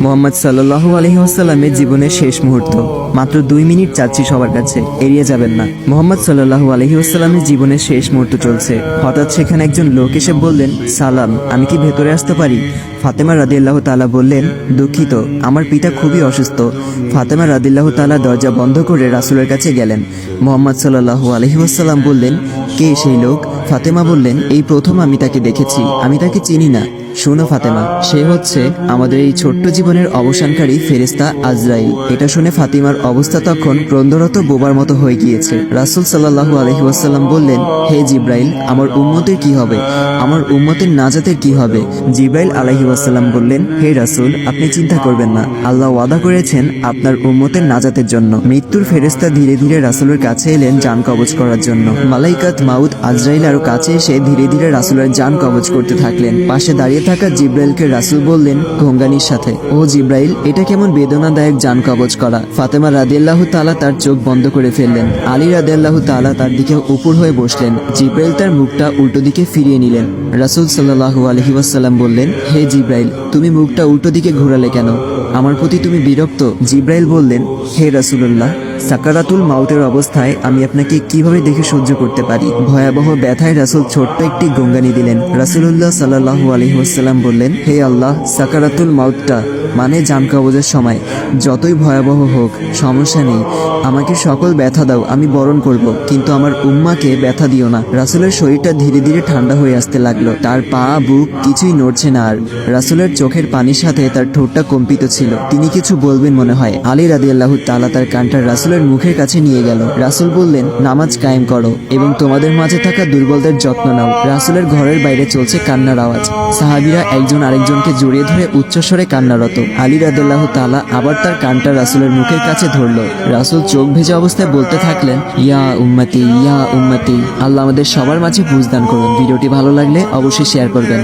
মোহাম্মদ সাল্লাল্লাহু আলাইহি ওয়াসাল্লামের জীবনের শেষ মুহূর্ত। মাত্র 2 মিনিট চাচ্ছি সবার কাছে, এড়িয়ে যাবেন না। মোহাম্মদ সাল্লাল্লাহু আলাইহি ওয়াসাল্লামের জীবনের শেষ মুহূর্ত চলছে। হঠাৎ সেখানে একজন লোক এসে বললেন, সালাম, আমি কি ভেতরে আসতে পারি? ফাতেমা রাদিয়াল্লাহু তাআলা বললেন, দুঃখিত, আমার পিতা খুবই অসুস্থ। ফাতেমা রাদিয়াল্লাহু তাআলা দরজা বন্ধ করে রাসূলের কাছে গেলেন। মোহাম্মদ সাল্লাল্লাহু আলাইহি ওয়াসাল্লাম বললেন, কে সেই লোক? ফাতেমা বললেন, এই প্রথম আমি তাকে দেখেছি, আমি তাকে চিনি না। শোনো ফাতেমা, সে হচ্ছে আমাদের এই ছোট্ট জীবনের অবসানকারী ফেরেশতা আজরাইল। এটা শুনে ফাতিমার অবস্থা তখন ক্রন্দরত বোবার মতো হয়ে গিয়েছে। রাসূল সাল্লাল্লাহু আলাইহি ওয়াসাল্লাম বললেন, হে জিব্রাইল, আমার উম্মতের কি হবে? আমার উম্মতের নাজাতের কি হবে? জিব্রাইল আলাইহি ওয়াসাল্লাম বললেন, হে রাসূল, আপনি চিন্তা করবেন না, আল্লাহ ওয়াদা করেছেন আপনার উম্মতের নাজাতের জন্য। মৃত্যুর ফেরেশতা ধীরে ধীরে রাসূলের কাছে এলেন জান কবজ করার জন্য। মালাইকাত মাউত আজরাইল আরো কাছে এসে ধীরে ধীরে রাসূলের জান কবজ করতে থাকলেন। পাশে দাঁড়িয়ে থাকা জিব্রাইলকে রাসূল বললেন ঘোঙ্গানির সাথে, ও জিব্রাইল, এটা কেমন বেদনাদায়ক জান কবজ করা। ফাতেমা রাদিয়াল্লাহু তাআলা তার চোখ বন্ধ করে ফেললেন। আলী রাদিয়াল্লাহু তাআলা তার দিকে উপর হয়ে বসলেন। জিব্রাইল তার মুখটা উল্টো দিকে ফিরিয়ে নিলেন। রাসূল সাল্লাল্লাহু আলাইহি ওয়াসাল্লাম বললেন, হে জিব্রাইল, তুমি মুখটা উল্টো দিকে ঘোরালে কেন? আমার প্রতি তুমি বিরক্ত? জিব্রাইল বললেন, হে রাসূলুল্লাহ, সাকারাতুল মাউতের অবস্থায় আমি আপনাকে কিভাবে দেখে সহ্য করতে পারি? ভয়াবহ ব্যথায় রাসূল ছোট্ট একটি গঙ্গানি দিলেন। রাসূলুল্লাহ সাল্লাল্লাহু আলাইহি ওয়াসাল্লাম বললেন, হে আল্লাহ, সাকারাতুল মাউতটা মানে জান কবজের সময় যতই ভয়াবহ হোক সমস্যা নেই, আমাকে সকল ব্যথা দাও, আমি বরণ করব, কিন্তু আমার উম্মাকে ব্যথা দিও না। রাসূলের শরীরটা ধীরে ধীরে ঠান্ডা হয়ে আসতে লাগলো। তার পা বুক কিছুই নড়ছে না আর। রাসূলের চোখের পানির সাথে তার ঠোঁটটা কম্পিত ছিল। তিনি কিছু বলবেন মনে হয়। আলী রাদিয়াল্লাহু তাআলা তার কানটা রাসূলের মুখের কাছে নিয়ে গেল। রাসূল বললেন, নামাজ কায়েম করো এবং তোমাদের মাঝে থাকা দুর্বলদের যত্ন নাও। রাসূলের ঘরের বাইরে চলছে কান্নার আওয়াজ। সাহাবীরা একজন আরেকজনকে জড়িয়ে ধরে উচ্চস্বরে কান্নারত। আলী রাদিয়াল্লাহু তাআলা আবার তার কানটা রাসূলের মুখের কাছে ধরলো। রাসূল চোখ ভেজা অবস্থায় বলতে থাকলেন, ইয়া উম্মতি, ইয়া উম্মতি। আল্লাহ আমাদের সবার মাঝে বুঝদান করুন। ভিডিওটি ভালো লাগলে অবশ্যই শেয়ার করবেন।